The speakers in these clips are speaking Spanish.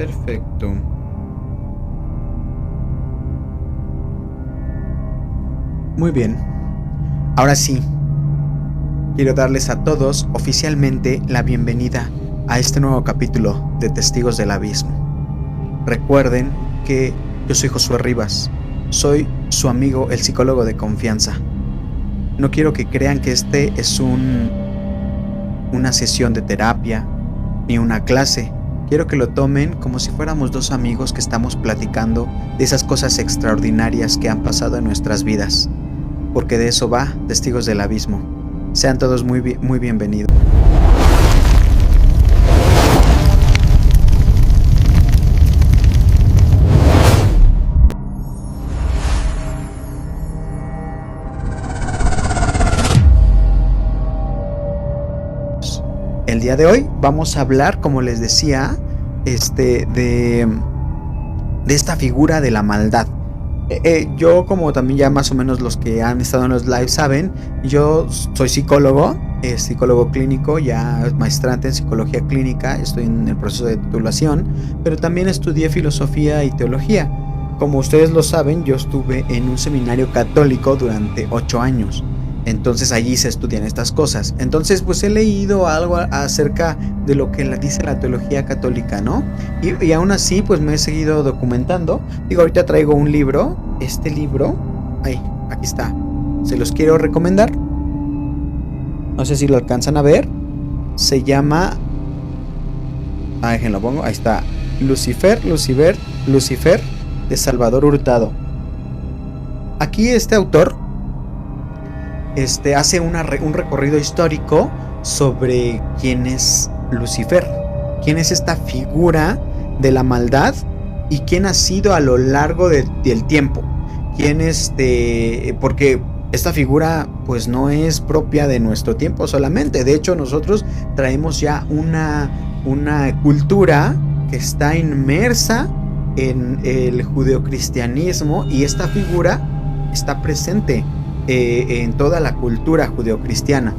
Perfecto. Muy bien. Ahora sí, quiero darles a todos oficialmente la bienvenida a este nuevo capítulo de Testigos del Abismo. Recuerden que yo soy Josué Rivas, soy su amigo, el psicólogo de confianza. No quiero que crean que este es una sesión de terapia ni una clase. Quiero que lo tomen como si fuéramos dos amigos que estamos platicando de esas cosas extraordinarias que han pasado en nuestras vidas. Porque de eso va Testigos del Abismo. Sean todos muy bienvenidos. El día de hoy vamos a hablar, como les decía, de esta figura de la maldad. Yo, como también ya más o menos los que han estado en los lives saben, yo soy psicólogo clínico, ya maestrante en psicología clínica, estoy en el proceso de titulación, pero también estudié filosofía y teología. Como ustedes lo saben, yo estuve en un seminario católico durante 8 años. Entonces allí se estudian estas cosas. Entonces pues he leído algo acerca de lo que dice la teología católica, ¿no? Y aún así pues me he seguido documentando. Digo, ahorita traigo un libro. Este libro, aquí está. Se los quiero recomendar. No sé si lo alcanzan a ver. Se llama... déjenlo pongo. Ahí está. Lucifer, de Salvador Hurtado. Aquí este autor hace un recorrido histórico sobre quién es Lucifer, quién es esta figura de la maldad y quién ha sido a lo largo del tiempo. Quién porque esta figura pues no es propia de nuestro tiempo solamente. De hecho, nosotros traemos ya una cultura que está inmersa en el judeocristianismo, y esta figura está presente en toda la cultura judeocristiana,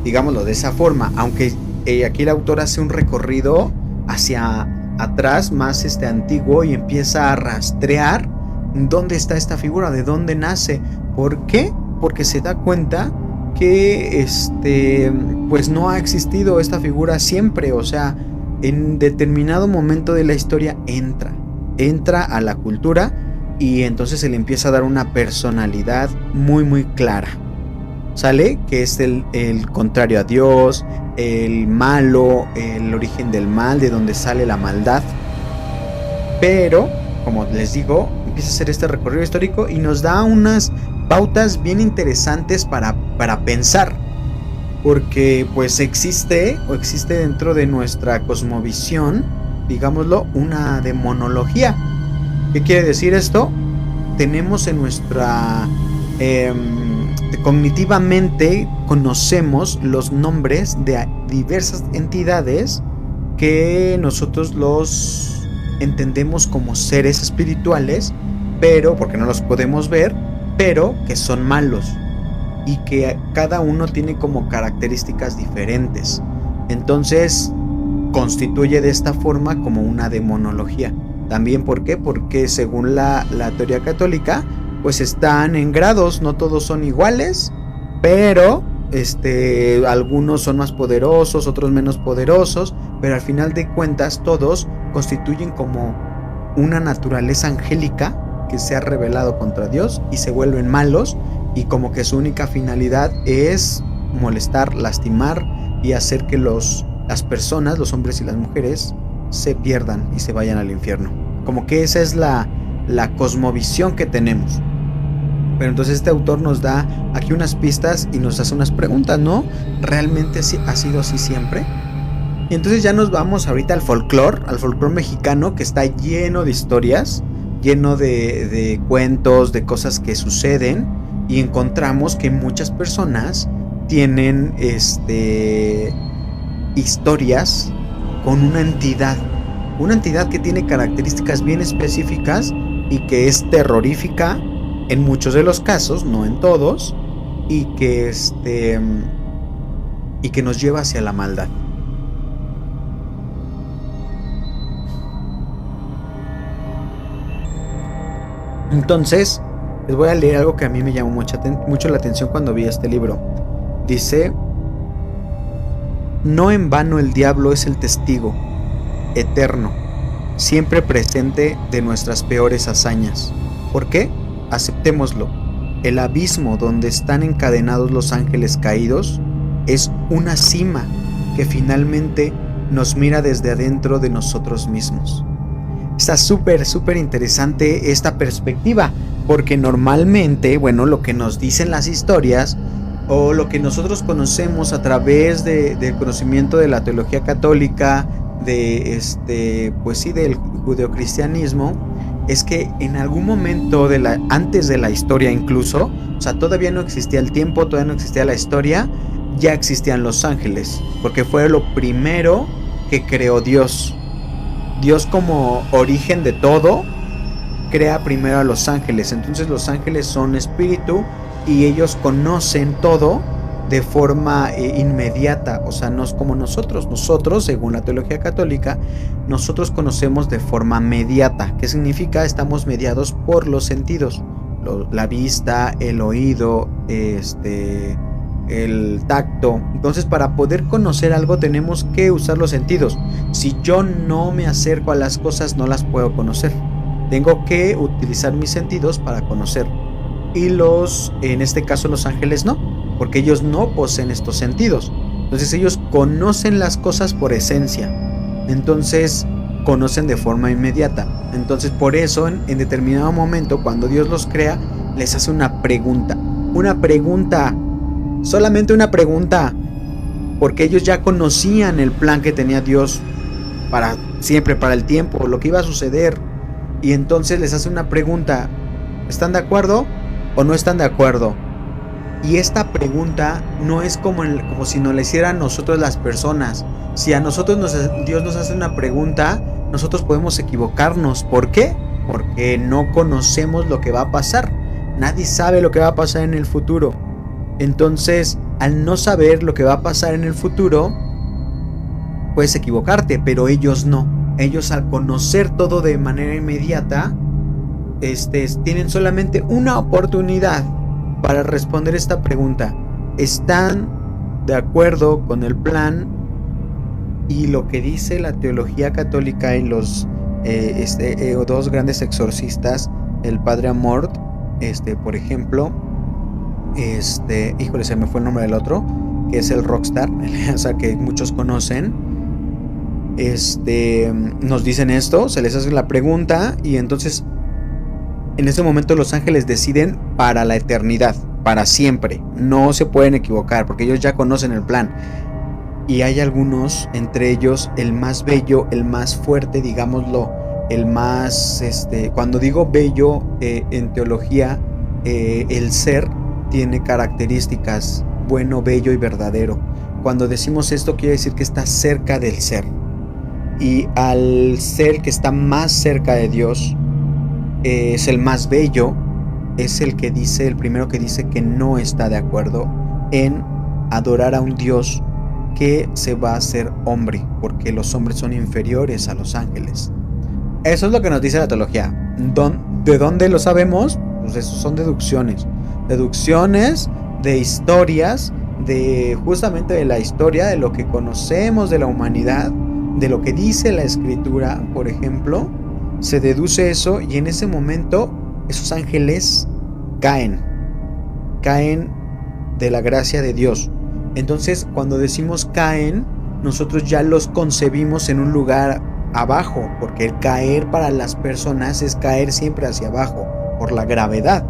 digámoslo de esa forma, aunque aquí el autor hace un recorrido hacia atrás más antiguo y empieza a rastrear dónde está esta figura, de dónde nace. ¿Por qué? Porque se da cuenta que pues no ha existido esta figura siempre. O sea, en determinado momento de la historia entra a la cultura, y entonces se le empieza a dar una personalidad muy clara, ¿sale? Que es el contrario a Dios, el malo, el origen del mal, de donde sale la maldad. Pero, como les digo, empieza a hacer este recorrido histórico y nos da unas pautas bien interesantes para pensar. Porque pues existe dentro de nuestra cosmovisión, digámoslo, una demonología. ¿Qué quiere decir esto? Tenemos en nuestra... cognitivamente conocemos los nombres de diversas entidades que nosotros los entendemos como seres espirituales, pero porque no los podemos ver, pero que son malos y que cada uno tiene como características diferentes. Entonces constituye de esta forma como una demonología. También, ¿por qué? Porque según la teoría católica, pues están en grados, no todos son iguales, pero algunos son más poderosos, otros menos poderosos, pero al final de cuentas todos constituyen como una naturaleza angélica que se ha rebelado contra Dios y se vuelven malos, y como que su única finalidad es molestar, lastimar y hacer que las personas, los hombres y las mujeres, se pierdan y se vayan al infierno. Como que esa es la cosmovisión que tenemos. Pero entonces este autor nos da aquí unas pistas y nos hace unas preguntas, ¿no? ¿Realmente ha sido así siempre? Y entonces ya nos vamos ahorita al folclore mexicano, que está lleno de historias, lleno de cuentos, de cosas que suceden, y encontramos que muchas personas tienen historias con una entidad que tiene características bien específicas y que es terrorífica en muchos de los casos, no en todos, y que nos lleva hacia la maldad. Entonces, les voy a leer algo que a mí me llamó mucho la atención cuando vi este libro. Dice: no en vano el diablo es el testigo eterno, siempre presente de nuestras peores hazañas. ¿Por qué? Aceptémoslo. El abismo donde están encadenados los ángeles caídos es una cima que finalmente nos mira desde adentro de nosotros mismos. Está súper interesante esta perspectiva, porque normalmente, bueno, lo que nos dicen las historias o lo que nosotros conocemos a través del conocimiento de la teología católica, pues sí, del judeocristianismo, es que en algún momento antes de la historia incluso, o sea, todavía no existía el tiempo, todavía no existía la historia, ya existían los ángeles, porque fue lo primero que creó Dios. Dios, como origen de todo, crea primero a los ángeles. Entonces los ángeles son espíritu y ellos conocen todo de forma inmediata. O sea, no es como nosotros. Nosotros, según la teología católica, nosotros conocemos de forma mediata. ¿Qué significa? Estamos mediados por los sentidos. La vista, el oído, el tacto. Entonces, para poder conocer algo tenemos que usar los sentidos. Si yo no me acerco a las cosas, no las puedo conocer. Tengo que utilizar mis sentidos para conocer. Y en este caso los ángeles no, porque ellos no poseen estos sentidos. Entonces ellos conocen las cosas por esencia. Entonces conocen de forma inmediata. Entonces por eso en determinado momento, cuando Dios los crea, les hace una pregunta. Una pregunta. Solamente una pregunta, porque ellos ya conocían el plan que tenía Dios para siempre, para el tiempo, lo que iba a suceder. Y entonces les hace una pregunta: ¿están de acuerdo o no están de acuerdo? Y esta pregunta no es como si nos la hicieran nosotros las personas. Si a nosotros Dios nos hace una pregunta, nosotros podemos equivocarnos. ¿Por qué? Porque no conocemos lo que va a pasar. Nadie sabe lo que va a pasar en el futuro. Entonces, al no saber lo que va a pasar en el futuro, puedes equivocarte, pero ellos no. Ellos, al conocer todo de manera inmediata, tienen solamente una oportunidad para responder esta pregunta: ¿están de acuerdo con el plan? Y lo que dice la teología católica en los dos grandes exorcistas, el padre Amort, por ejemplo, híjole, se me fue el nombre del otro, que es el rockstar, o sea, que muchos conocen. Nos dicen esto, se les hace la pregunta y entonces en ese momento los ángeles deciden para la eternidad, para siempre. No se pueden equivocar porque ellos ya conocen el plan. Y hay algunos, entre ellos el más bello, el más fuerte, digámoslo, el más, cuando digo bello en teología, el ser tiene características: bueno, bello y verdadero. Cuando decimos esto quiere decir que está cerca del ser. Y al ser que está más cerca de Dios, es el más bello, es el primero que dice que no está de acuerdo en adorar a un Dios que se va a hacer hombre, porque los hombres son inferiores a los ángeles. Eso es lo que nos dice la teología. ¿De dónde lo sabemos? Pues eso son deducciones de historias, justamente de la historia, de lo que conocemos de la humanidad, de lo que dice la escritura, por ejemplo. Se deduce eso y en ese momento esos ángeles caen de la gracia de Dios. Entonces, cuando decimos caen, nosotros ya los concebimos en un lugar abajo, porque el caer para las personas es caer siempre hacia abajo, por la gravedad.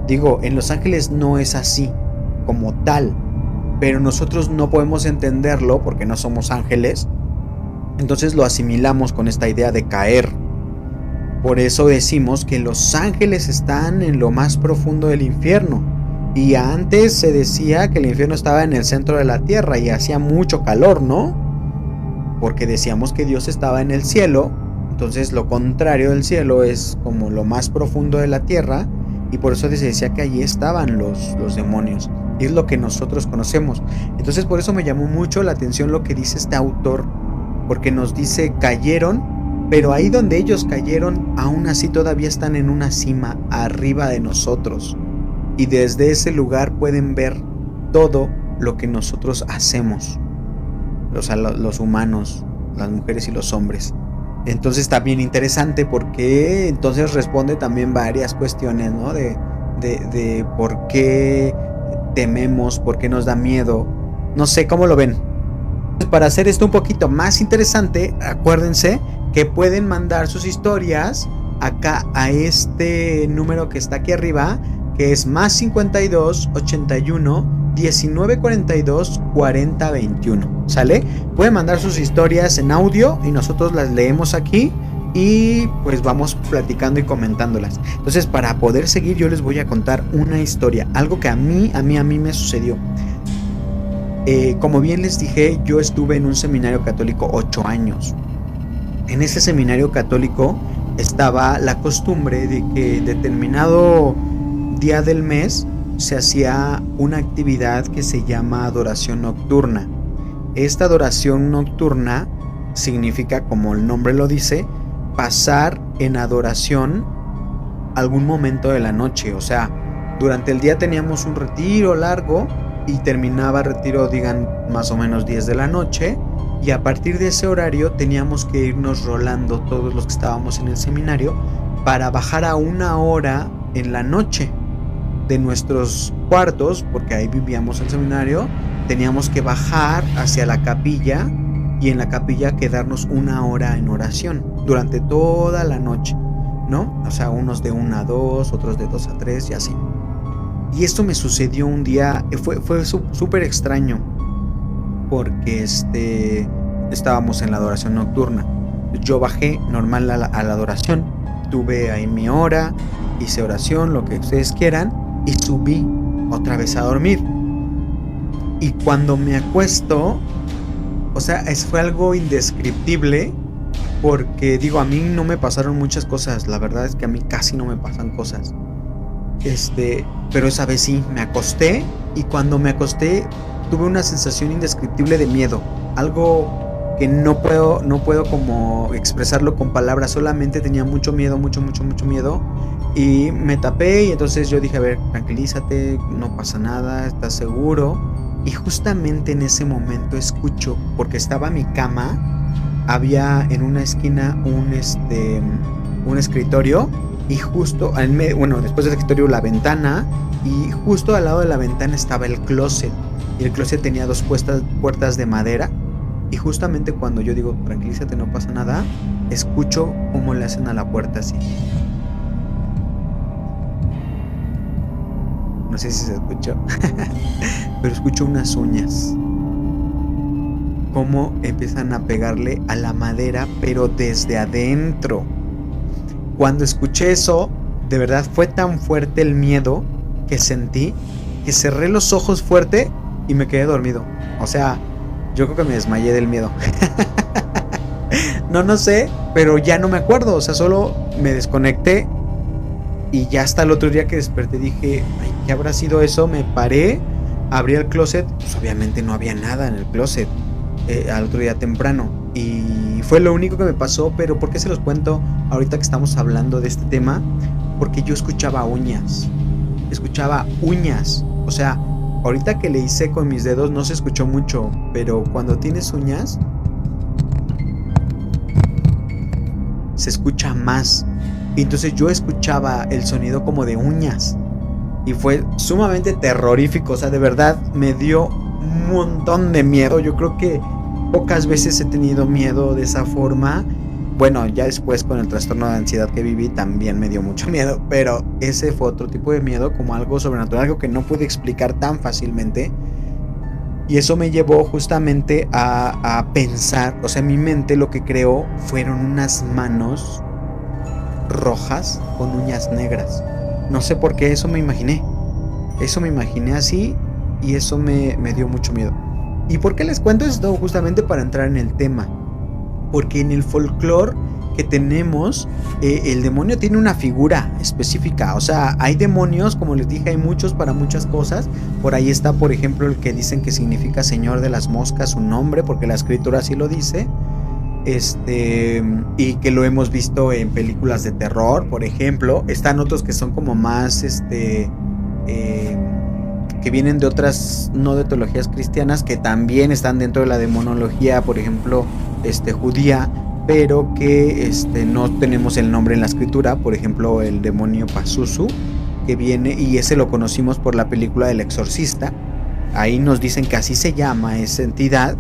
Digo, en los ángeles no es así, como tal, pero nosotros no podemos entenderlo porque no somos ángeles. Entonces lo asimilamos con esta idea de caer. Por eso decimos que los ángeles están en lo más profundo del infierno. Y antes se decía que el infierno estaba en el centro de la tierra y hacía mucho calor, ¿no? Porque decíamos que Dios estaba en el cielo. Entonces lo contrario del cielo es como lo más profundo de la tierra. Y por eso se decía que allí estaban los demonios. Y es lo que nosotros conocemos. Entonces por eso me llamó mucho la atención lo que dice este autor. Porque nos dice: cayeron Pero ahí donde ellos cayeron, aún así todavía están en una cima arriba de nosotros. Y desde ese lugar pueden ver todo lo que nosotros hacemos. O sea, los humanos, las mujeres y los hombres. Entonces está bien interesante porque entonces responde también varias cuestiones, ¿no? De por qué tememos, por qué nos da miedo. No sé, ¿cómo lo ven? Para hacer esto un poquito más interesante, acuérdense que pueden mandar sus historias acá a este número que está aquí arriba, que es más 52 81 19 42 40 21. ¿Sale? Pueden mandar sus historias en audio y nosotros las leemos aquí y pues vamos platicando y comentándolas. Entonces, para poder seguir, yo les voy a contar una historia, algo que a mí me sucedió. Como bien les dije, yo estuve en un seminario católico 8 años. En ese seminario católico estaba la costumbre de que determinado día del mes se hacía una actividad que se llama adoración nocturna. Esta adoración nocturna significa, como el nombre lo dice, pasar en adoración algún momento de la noche. O sea, durante el día teníamos un retiro largo y terminaba el retiro, digan, más o menos 10 de la noche, y a partir de ese horario teníamos que irnos rolando todos los que estábamos en el seminario para bajar a 1 hora en la noche de nuestros cuartos, porque ahí vivíamos el seminario. Teníamos que bajar hacia la capilla y en la capilla quedarnos 1 hora en oración durante toda la noche, ¿no? O sea, unos de 1 a 2, otros de 2 a 3 y así. Y esto me sucedió un día, fue súper extraño, porque estábamos en la adoración nocturna. Yo bajé normal a la adoración, tuve ahí mi hora, hice oración, lo que ustedes quieran, y subí otra vez a dormir. Y cuando me acuesto, o sea, fue algo indescriptible, porque digo, a mí no me pasaron muchas cosas, la verdad es que a mí casi no me pasan cosas. Pero esa vez sí, me acosté, y cuando me acosté tuve una sensación indescriptible de miedo, algo que no puedo como expresarlo con palabras, solamente tenía mucho miedo, mucho miedo, y me tapé. Y entonces yo dije, a ver, tranquilízate, no pasa nada, ¿estás seguro? Y justamente en ese momento escucho, porque estaba mi cama, había en una esquina un escritorio, y justo después del escritorio la ventana, y justo al lado de la ventana estaba el closet, y el closet tenía 2 puertas de madera. Y justamente cuando yo digo, tranquilízate, no pasa nada, escucho cómo le hacen a la puerta así. No sé si se escuchó, pero escucho unas uñas, cómo empiezan a pegarle a la madera, pero desde adentro. Cuando escuché eso, de verdad fue tan fuerte el miedo que sentí, que cerré los ojos fuerte y me quedé dormido. O sea, yo creo que me desmayé del miedo. No sé, pero ya no me acuerdo. O sea, solo me desconecté. Y ya hasta el otro día que desperté dije, ay, ¿qué habrá sido eso? Me paré, abrí el closet, pues obviamente no había nada en el closet, al otro día temprano. Y fue lo único que me pasó. Pero ¿por qué se los cuento ahorita que estamos hablando de este tema? Porque yo escuchaba uñas. O sea, ahorita que le hice con mis dedos no se escuchó mucho, pero cuando tienes uñas se escucha más. Y entonces yo escuchaba el sonido como de uñas y fue sumamente terrorífico. O sea, de verdad me dio un montón de miedo. Yo creo que pocas veces he tenido miedo de esa forma. Bueno, ya después con el trastorno de ansiedad que viví también me dio mucho miedo, pero ese fue otro tipo de miedo, como algo sobrenatural, algo que no pude explicar tan fácilmente. Y eso me llevó justamente a pensar, o sea, en mi mente lo que creó fueron unas manos rojas con uñas negras. No sé por qué eso me imaginé así, y eso me dio mucho miedo. ¿Y por qué les cuento esto? Justamente para entrar en el tema. Porque en el folclore que tenemos, el demonio tiene una figura específica. O sea, hay demonios, como les dije, hay muchos para muchas cosas. Por ahí está, por ejemplo, el que dicen que significa señor de las moscas, su nombre, porque la escritura así lo dice. y que lo hemos visto en películas de terror, por ejemplo. Están otros que son como más, que vienen de otras, no de teologías cristianas, que también están dentro de la demonología, por ejemplo, judía, pero que no tenemos el nombre en la escritura. Por ejemplo, el demonio Pazuzu, que viene, y ese lo conocimos por la película del Exorcista. Ahí nos dicen que así se llama esa entidad,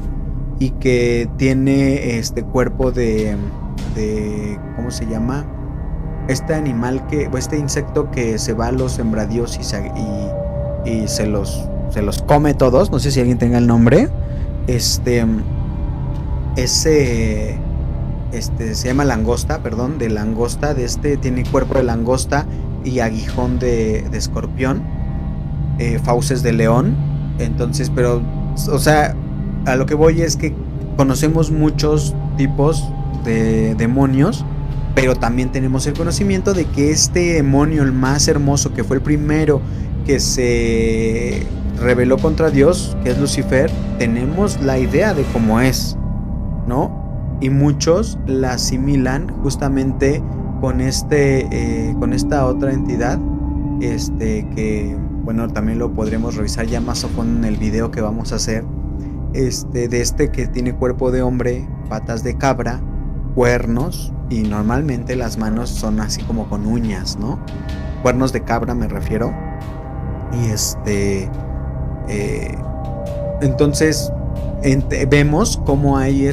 y que tiene cuerpo de ¿cómo se llama? Este animal o este insecto que se va a los sembradíos y se los come todos. No sé si alguien tenga el nombre. Ese se llama langosta, perdón, de langosta. Tiene cuerpo de langosta y aguijón de escorpión, fauces de león. Entonces, pero, o sea, a lo que voy es que conocemos muchos tipos de demonios, pero también tenemos el conocimiento de que este demonio, el más hermoso, que fue el primero que se rebeló contra Dios, que es Lucifer, tenemos la idea de cómo es, ¿no? Y muchos la asimilan justamente con con esta otra entidad, que, bueno, también lo podremos revisar ya más a fondo en el video que vamos a hacer, que tiene cuerpo de hombre, patas de cabra, cuernos, y normalmente las manos son así como con uñas, ¿no? Cuernos de cabra me refiero. Y entonces vemos cómo hay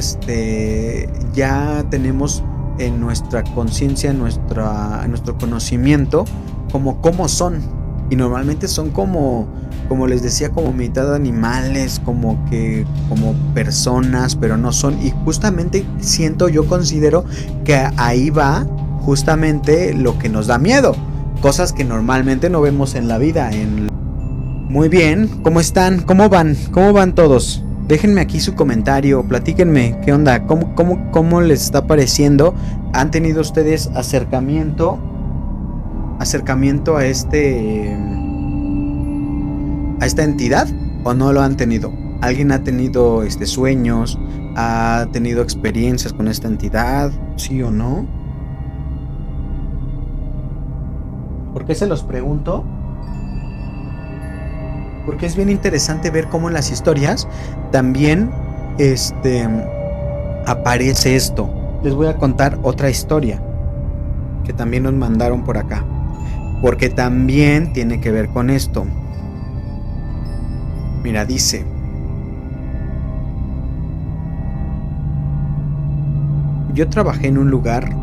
ya tenemos en nuestra conciencia, en nuestro conocimiento, cómo son. Y normalmente son como les decía, como mitad animales, como personas, pero no son. Y justamente considero que ahí va justamente lo que nos da miedo. Cosas que normalmente no vemos en la vida. Muy bien, ¿cómo están? ¿Cómo van? ¿Cómo van todos? Déjenme aquí su comentario, platíquenme qué onda, cómo les está pareciendo. ¿Han tenido ustedes acercamiento a esta entidad o no lo han tenido? ¿Alguien ha tenido sueños? ¿Ha tenido experiencias con esta entidad? ¿Sí o no? ¿Por qué se los pregunto? Porque es bien interesante ver cómo en las historias también aparece esto. Les voy a contar otra historia que también nos mandaron por acá, porque también tiene que ver con esto. Mira, dice: yo trabajé en un lugar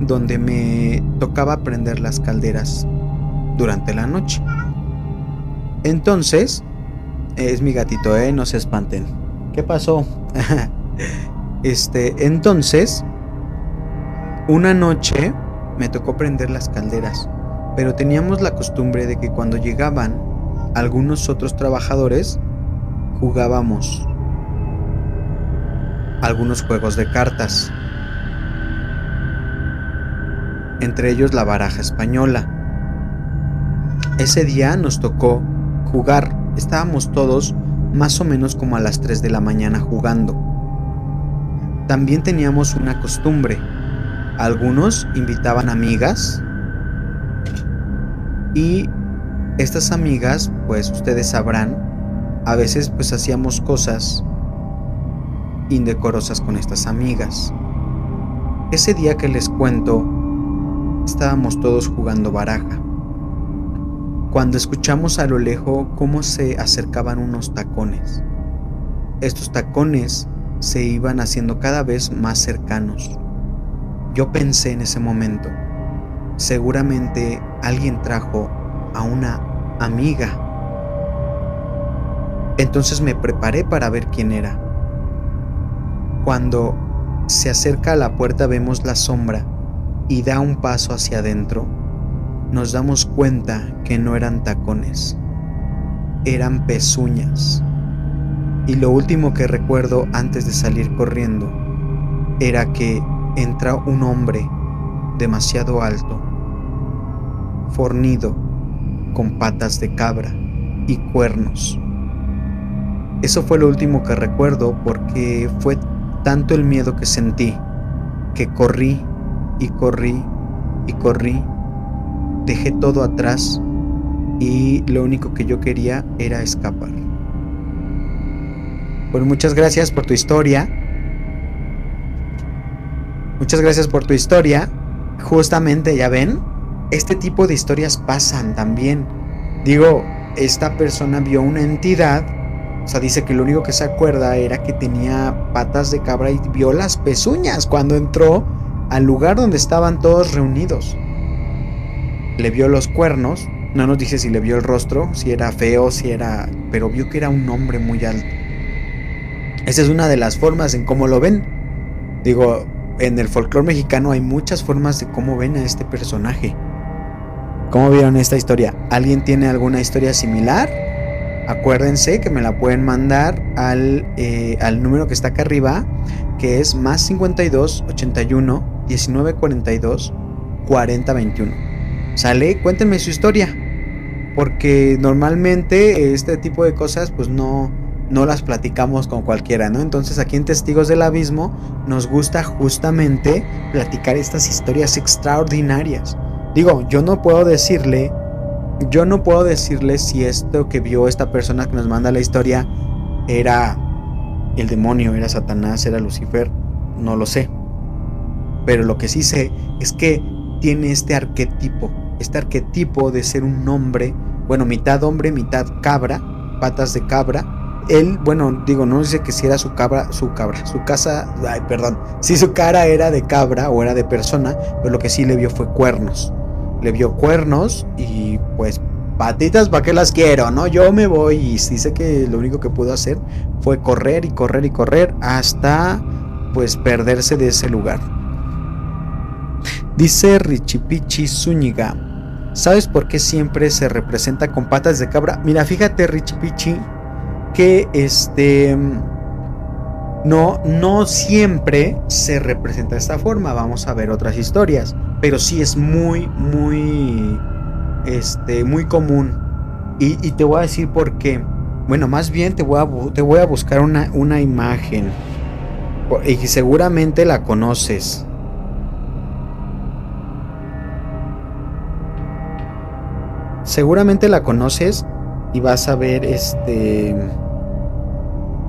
donde me tocaba prender las calderas durante la noche. Entonces, es mi gatito, no se espanten. ¿Qué pasó? Entonces, una noche me tocó prender las calderas, pero teníamos la costumbre de que cuando llegaban algunos otros trabajadores, jugábamos algunos juegos de cartas, entre ellos la baraja española. Ese día nos tocó jugar. Estábamos todos más o menos como a las 3 de la mañana jugando. También teníamos una costumbre. Algunos invitaban amigas, y estas amigas, pues ustedes sabrán, a veces pues hacíamos cosas indecorosas con estas amigas. Ese día que les cuento, estábamos todos jugando baraja, cuando escuchamos a lo lejos cómo se acercaban unos tacones. Estos tacones se iban haciendo cada vez más cercanos. Yo pensé en ese momento, seguramente alguien trajo a una amiga. Entonces me preparé para ver quién era. Cuando se acerca a la puerta vemos la sombra y da un paso hacia adentro. Nos damos cuenta que no eran tacones, eran pezuñas. Y lo último que recuerdo antes de salir corriendo era que entra un hombre demasiado alto, fornido, con patas de cabra y cuernos. Eso fue lo último que recuerdo, porque fue tanto el miedo que sentí que corrí y corrí y corrí, dejé todo atrás y lo único que yo quería era escapar. Pues muchas gracias por tu historia. Muchas gracias por tu historia. Justamente, ya ven, este tipo de historias pasan también. Digo, esta persona vio una entidad, o sea, dice que lo único que se acuerda era que tenía patas de cabra y vio las pezuñas cuando entró al lugar donde estaban todos reunidos. Le vio los cuernos, no nos dice si le vio el rostro, si era feo, si era... pero vio que era un hombre muy alto. Esa es una de las formas en cómo lo ven. Digo, en el folclore mexicano hay muchas formas de cómo ven a este personaje. ¿Cómo vieron esta historia? ¿Alguien tiene alguna historia similar? Acuérdense que me la pueden mandar al número que está acá arriba, que es más 52 81 19 42 40 21. ¿Sale? Cuéntenme su historia, porque normalmente este tipo de cosas pues no las platicamos con cualquiera, ¿no? Entonces aquí en Testigos del Abismo nos gusta justamente platicar estas historias extraordinarias. Digo, yo no puedo decirle si esto que vio esta persona que nos manda la historia era el demonio, era Satanás, era Lucifer, no lo sé. Pero lo que sí sé es que tiene este arquetipo de ser un hombre, bueno, mitad hombre, mitad cabra, patas de cabra. Él, bueno, digo, no dice que si era su cara era de cabra o era de persona, pero lo que sí le vio fue cuernos. Le vio cuernos y pues patitas, ¿para qué las quiero? ¿No? Yo me voy, y dice que lo único que pudo hacer fue correr y correr y correr hasta pues perderse de ese lugar. Dice Richipichi Zúñiga, ¿sabes por qué siempre se representa con patas de cabra? Mira, fíjate, Richipichi, que no siempre se representa de esta forma. Vamos a ver otras historias, pero sí es muy común. Y te voy a decir por qué. Bueno, más bien te voy a buscar una imagen, y seguramente la conoces. Seguramente la conoces y vas a ver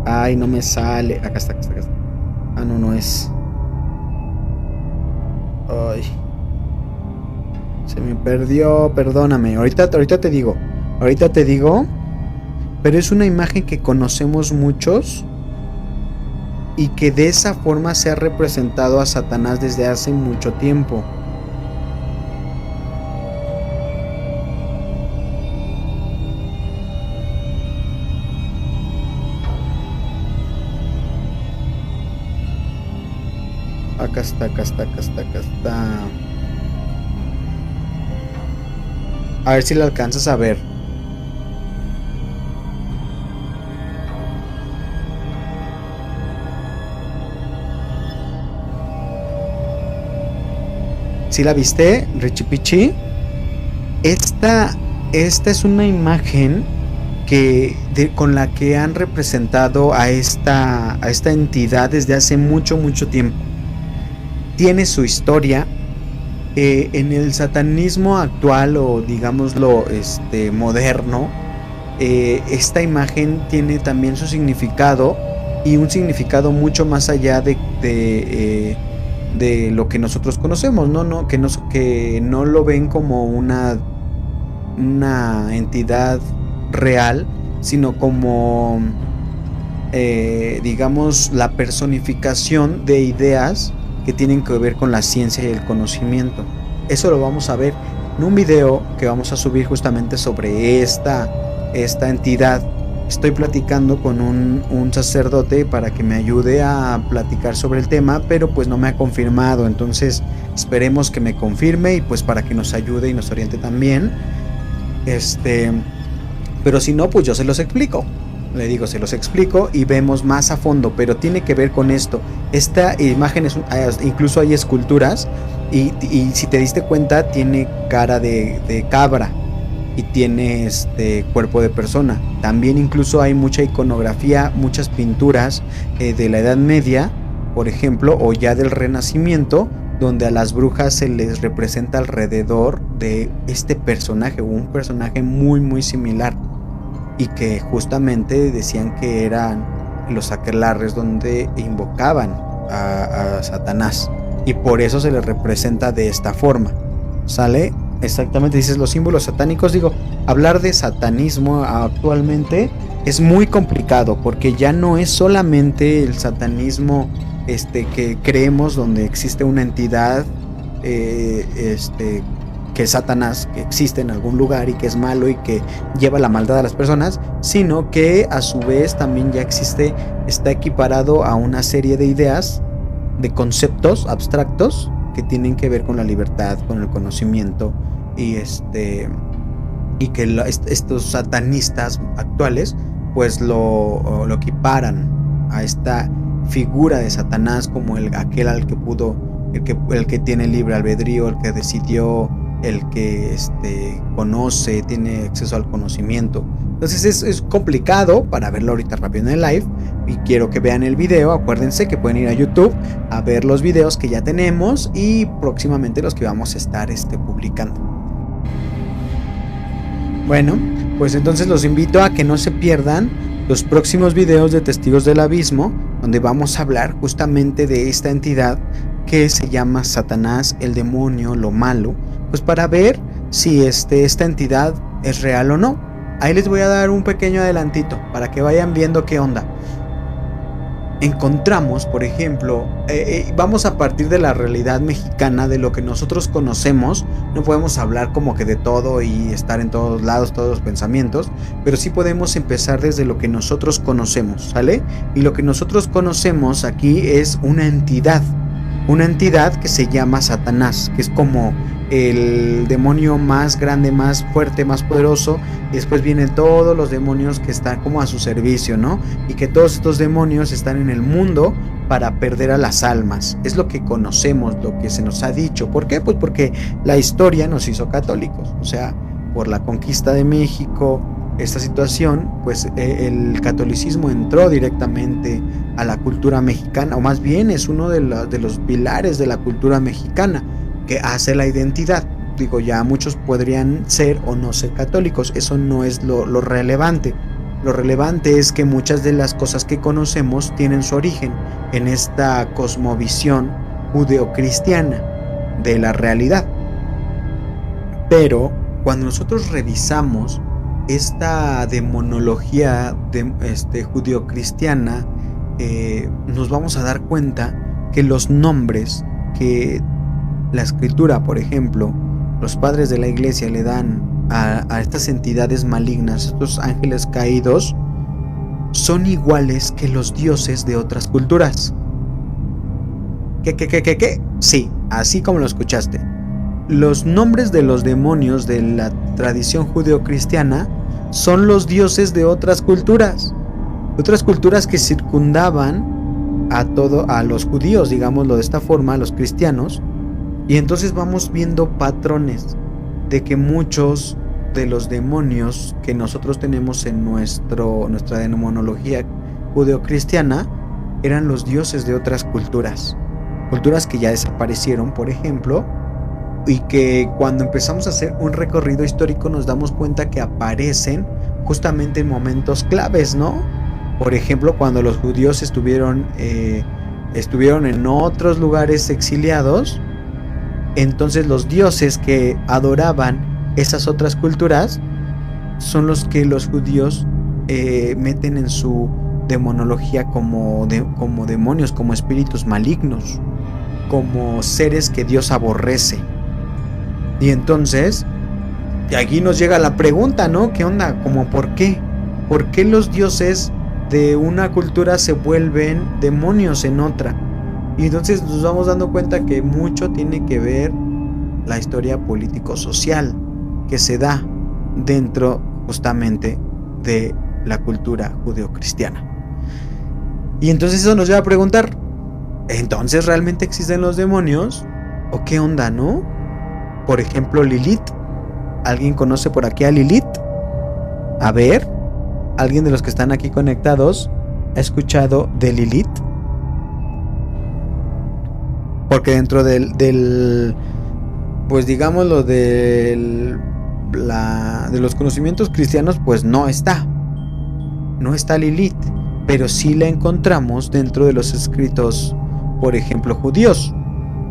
Ay, no me sale. Acá está. Ah, no es. Ay. Se me perdió, perdóname. Ahorita te digo. Pero es una imagen que conocemos muchos y que de esa forma se ha representado a Satanás desde hace mucho tiempo. Acá está. A ver si la alcanzas a ver. ¿Sí la viste, Richipichi? Esta es una imagen con la que han representado a esta entidad desde hace mucho tiempo. Tiene su historia. En el satanismo actual, o digámoslo moderno, esta imagen tiene también su significado, y un significado mucho más allá de lo que nosotros conocemos, que no lo ven como una entidad real, sino como digamos la personificación de ideas que tienen que ver con la ciencia y el conocimiento. Eso lo vamos a ver en un video que vamos a subir justamente sobre esta entidad. Estoy platicando con un sacerdote para que me ayude a platicar sobre el tema, pero pues no me ha confirmado. Entonces esperemos que me confirme, y pues para que nos ayude y nos oriente también. Pero si no, pues yo se los explico. Le digo, se los explico y vemos más a fondo, pero tiene que ver con esto. Esta imagen incluso hay esculturas, y si te diste cuenta, tiene cara de cabra y tiene cuerpo de persona. También incluso hay mucha iconografía, muchas pinturas de la Edad Media por ejemplo, o ya del Renacimiento, donde a las brujas se les representa alrededor de este personaje, o un personaje muy muy similar, y que justamente decían que eran los aquelarres donde invocaban a Satanás, y por eso se les representa de esta forma. ¿Sale? Exactamente, dices los símbolos satánicos. Digo, hablar de satanismo actualmente es muy complicado, porque ya no es solamente el satanismo que creemos, donde existe una entidad que es Satanás, que existe en algún lugar y que es malo y que lleva la maldad a las personas, sino que a su vez también ya está equiparado a una serie de ideas, de conceptos abstractos que tienen que ver con la libertad, con el conocimiento, y que estos satanistas actuales pues lo equiparan a esta figura de Satanás como aquel al que pudo, el que tiene libre albedrío, el que decidió, el que conoce, tiene acceso al conocimiento. Entonces es complicado para verlo ahorita rápido en el live, y quiero que vean el video. Acuérdense que pueden ir a YouTube a ver los videos que ya tenemos y próximamente los que vamos a estar publicando. Bueno, pues entonces los invito a que no se pierdan los próximos videos de Testigos del Abismo, donde vamos a hablar justamente de esta entidad que se llama Satanás, el demonio, lo malo, pues para ver si esta entidad es real o no. Ahí les voy a dar un pequeño adelantito para que vayan viendo qué onda. Encontramos, por ejemplo, vamos a partir de la realidad mexicana, de lo que nosotros conocemos. No podemos hablar como que de todo y estar en todos lados, todos los pensamientos, pero sí podemos empezar desde lo que nosotros conocemos, ¿sale? Y lo que nosotros conocemos aquí es una entidad que se llama Satanás, que es como el demonio más grande, más fuerte, más poderoso, y después vienen todos los demonios que están como a su servicio, ¿no? Y que todos estos demonios están en el mundo para perder a las almas. Es lo que conocemos, lo que se nos ha dicho. ¿Por qué? Pues porque la historia nos hizo católicos, o sea, por la conquista de México, esta situación, pues el catolicismo entró directamente a la cultura mexicana, o más bien es uno de los pilares de la cultura mexicana, que hace la identidad. Digo, ya muchos podrían ser o no ser católicos, eso no es lo relevante. Lo relevante es que muchas de las cosas que conocemos tienen su origen en esta cosmovisión judeocristiana de la realidad. Pero cuando nosotros revisamos esta demonología judeocristiana, nos vamos a dar cuenta que los nombres que la escritura, por ejemplo, los padres de la iglesia le dan a estas entidades malignas, estos ángeles caídos, son iguales que los dioses de otras culturas. ¿Qué? Sí, así como lo escuchaste. Los nombres de los demonios de la tradición judeocristiana son los dioses de otras culturas que circundaban a los judíos, digámoslo de esta forma, a los cristianos. Y entonces vamos viendo patrones de que muchos de los demonios que nosotros tenemos en nuestra demonología judeocristiana eran los dioses de otras culturas que ya desaparecieron, por ejemplo, y que cuando empezamos a hacer un recorrido histórico nos damos cuenta que aparecen justamente en momentos claves, ¿no? Por ejemplo, cuando los judíos estuvieron en otros lugares exiliados, entonces los dioses que adoraban esas otras culturas son los que los judíos meten en su demonología como demonios, como espíritus malignos, como seres que Dios aborrece. Y entonces, aquí nos llega la pregunta, ¿no? ¿Qué onda? ¿Cómo por qué? ¿Por qué los dioses de una cultura se vuelven demonios en otra? Y entonces nos vamos dando cuenta que mucho tiene que ver la historia político-social que se da dentro justamente de la cultura judeocristiana. Y entonces eso nos lleva a preguntar, ¿entonces realmente existen los demonios? ¿O qué onda, no? Por ejemplo, Lilith. ¿Alguien conoce por aquí a Lilith? A ver, ¿alguien de los que están aquí conectados ha escuchado de Lilith? Porque dentro pues digámoslo, de los conocimientos cristianos, pues no está Lilith, pero sí la encontramos dentro de los escritos, por ejemplo, judíos,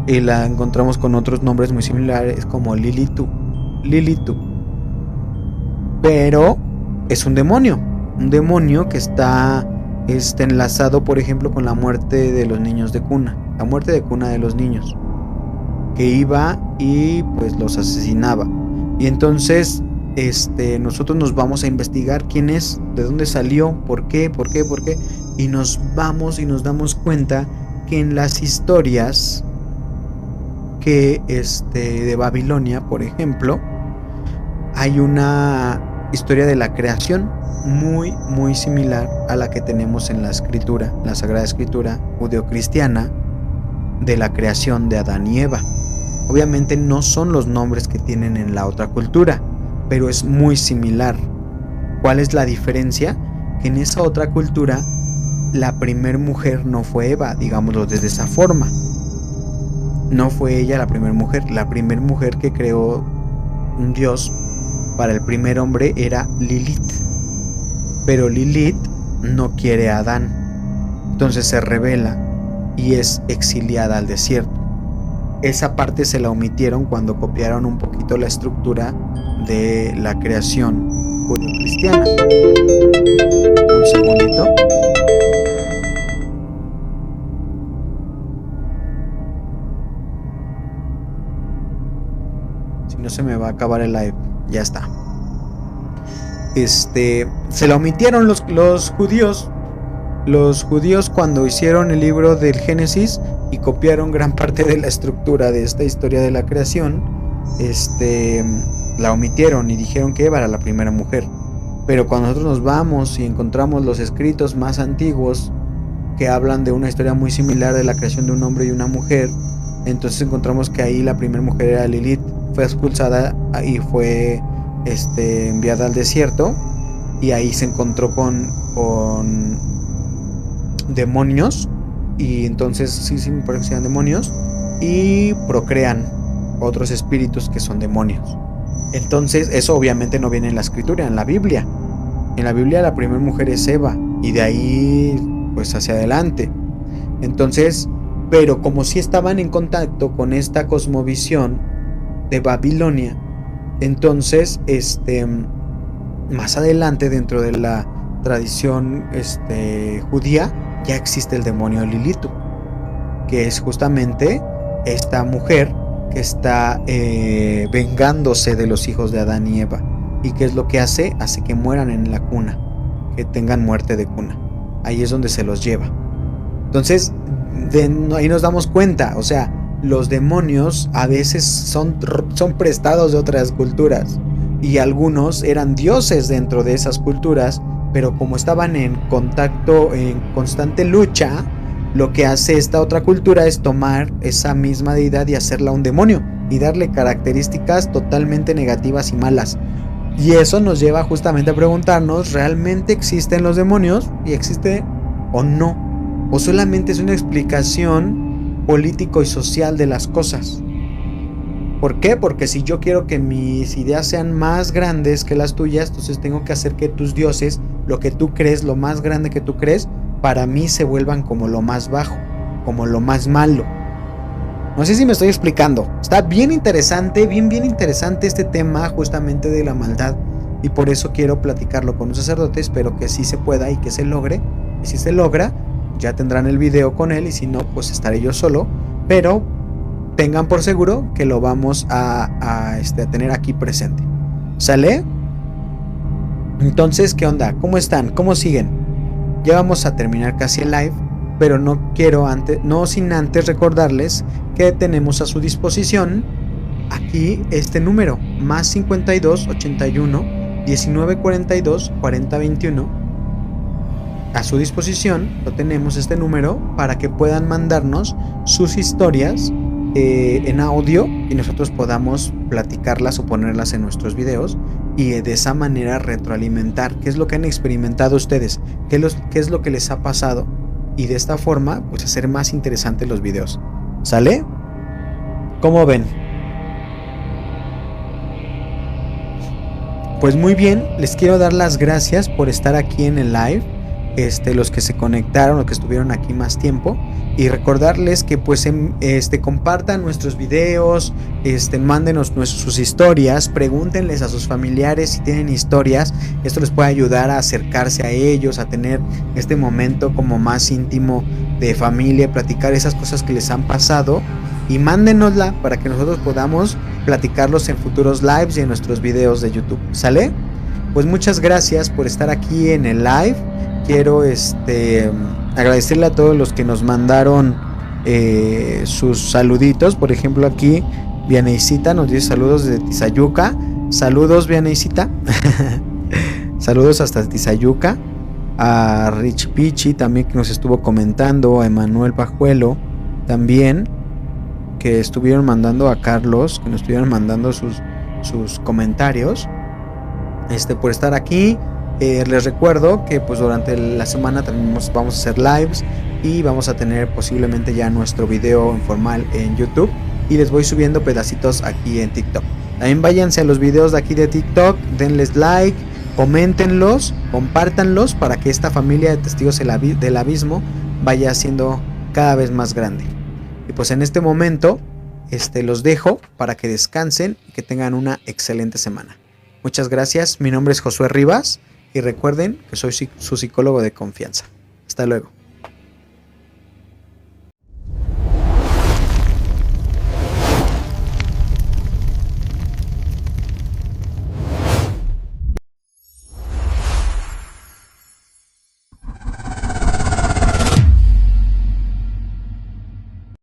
y la encontramos con otros nombres muy similares como Lilitu, pero es un demonio que está enlazado, por ejemplo, con la muerte de los niños de cuna, la muerte de cuna de los niños, que iba y pues los asesinaba. Y entonces nosotros nos vamos a investigar quién es, de dónde salió, por qué, y nos damos cuenta que en las historias que de Babilonia, por ejemplo, hay una historia de la creación muy muy similar a la que tenemos en la escritura, la Sagrada Escritura judeocristiana, de la creación de Adán y Eva. Obviamente no son los nombres que tienen en la otra cultura, pero es muy similar. ¿Cuál es la diferencia? Que en esa otra cultura la primer mujer no fue Eva, digámoslo desde esa forma. No fue ella la primer mujer. La primer mujer que creó un dios para el primer hombre era Lilith. Pero Lilith no quiere a Adán. Entonces se rebela y es exiliada al desierto. Esa parte se la omitieron cuando copiaron un poquito la estructura de la creación judio-cristiana. Un segundito. Si no se me va a acabar el live. Ya está. Se la omitieron los judíos. Los judíos, cuando hicieron el libro del Génesis y copiaron gran parte de la estructura de esta historia de la creación, la omitieron y dijeron que Eva era la primera mujer. Pero cuando nosotros nos vamos y encontramos los escritos más antiguos que hablan de una historia muy similar de la creación de un hombre y una mujer, entonces encontramos que ahí la primera mujer era Lilith. Fue expulsada y fue enviada al desierto, y ahí se encontró con demonios, y entonces sí me parece que sean demonios, y procrean otros espíritus que son demonios. Entonces eso obviamente no viene en la escritura, en la Biblia. En la Biblia la primera mujer es Eva, y de ahí pues hacia adelante. Entonces, pero como si estaban en contacto con esta cosmovisión de Babilonia, entonces más adelante, dentro de la tradición judía, ya existe el demonio Lilitu, que es justamente esta mujer que está vengándose de los hijos de Adán y Eva. ¿Y qué es lo que hace? Hace que mueran en la cuna, que tengan muerte de cuna. Ahí es donde se los lleva. Entonces, ahí nos damos cuenta, o sea, los demonios a veces son prestados de otras culturas, y algunos eran dioses dentro de esas culturas, pero como estaban en contacto, en constante lucha, lo que hace esta otra cultura es tomar esa misma deidad y hacerla un demonio y darle características totalmente negativas y malas. Y eso nos lleva justamente a preguntarnos, ¿realmente existen los demonios? ¿Y existe o no? ¿O solamente es una explicación político y social de las cosas? ¿Por qué? Porque si yo quiero que mis ideas sean más grandes que las tuyas, entonces tengo que hacer que tus dioses, lo que tú crees, lo más grande que tú crees, para mí se vuelvan como lo más bajo, como lo más malo. No sé si me estoy explicando. Está bien interesante, bien interesante este tema justamente de la maldad, y por eso quiero platicarlo con un sacerdote. Espero que sí se pueda y que se logre. Y si se logra, ya tendrán el video con él, y si no, pues estaré yo solo, pero tengan por seguro que lo vamos a tener aquí presente. ¿Sale? Entonces, ¿qué onda? ¿Cómo están? ¿Cómo siguen? Ya vamos a terminar casi el live, pero no sin antes recordarles que tenemos a su disposición aquí este número, más 52 81 19 42 40 21. A su disposición lo tenemos, este número, para que puedan mandarnos sus historias en audio y nosotros podamos platicarlas o ponerlas en nuestros videos, y de esa manera retroalimentar qué es lo que han experimentado ustedes, qué es lo que les ha pasado, y de esta forma pues hacer más interesantes los videos. ¿Sale? ¿Cómo ven? Pues muy bien, les quiero dar las gracias por estar aquí en el live. Los que se conectaron o que estuvieron aquí más tiempo, y recordarles que pues compartan nuestros videos, mándenos sus historias, pregúntenles a sus familiares si tienen historias. Esto les puede ayudar a acercarse a ellos, a tener este momento como más íntimo de familia, platicar esas cosas que les han pasado, y mándenosla para que nosotros podamos platicarlos en futuros lives y en nuestros videos de YouTube. ¿Sale? Pues muchas gracias por estar aquí en el live. Quiero agradecerle a todos los que nos mandaron sus saluditos. Por ejemplo, aquí Vianeisita nos dice saludos desde Tizayuca. Saludos, Vianeisita. Saludos hasta Tizayuca. A Rich Pichi también, que nos estuvo comentando. A Emanuel Pajuelo también, que estuvieron mandando, a Carlos, que nos estuvieron mandando sus comentarios por estar aquí. Les recuerdo que pues durante la semana también vamos a hacer lives, y vamos a tener posiblemente ya nuestro video informal en YouTube, y les voy subiendo pedacitos aquí en TikTok. También váyanse a los videos de aquí de TikTok, denles like, coméntenlos, compártanlos, para que esta familia de testigos del abismo vaya siendo cada vez más grande. Y pues en este momento los dejo para que descansen y que tengan una excelente semana. Muchas gracias, mi nombre es Josué Rivas, y recuerden que soy su psicólogo de confianza. Hasta luego.